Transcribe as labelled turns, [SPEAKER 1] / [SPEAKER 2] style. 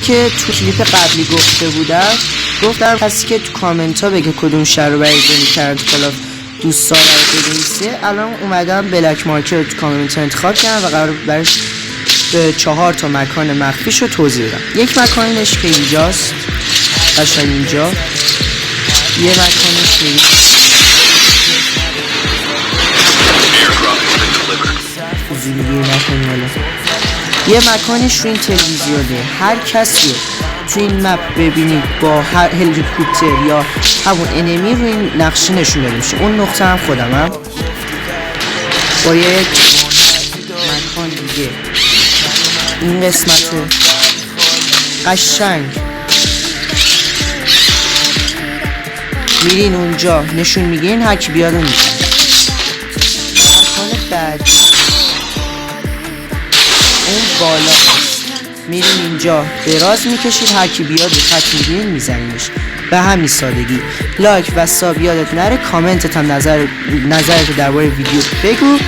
[SPEAKER 1] که تو کلیپ قبلی گفتم کسی که تو کامنت ها بگه کدوم شهر رو برای کرد کلاف دوست داره بنویسه. الان اومدم بلک مارکت رو تو کامنت ها انتخاب کردم و قرار برش به 4 تا مکان مخفیش رو توضیح بدم. یک مکانش که اینجاست، قشنگ اینجا. یه مکانش که یه مکانش رو این تلویزیونه. هر کسی تو این مپ ببینید با هر هلیکوپتر یا همون انمی رو این نقشه نشون داده میشه. اون نقطه هم خودمم با یک مکان دیگه. این قسمت قشنگ میرین اونجا نشون میگین هر کی بیاد اون مکان بعدی اون بالا میرین اینجا دراز میکشید هر کی بیاد رو خط میگیرین میزنینش. به همین سادگی. لایک و ساب یادت نره. کامنتت هم نظرت درباره ویدیو بگو.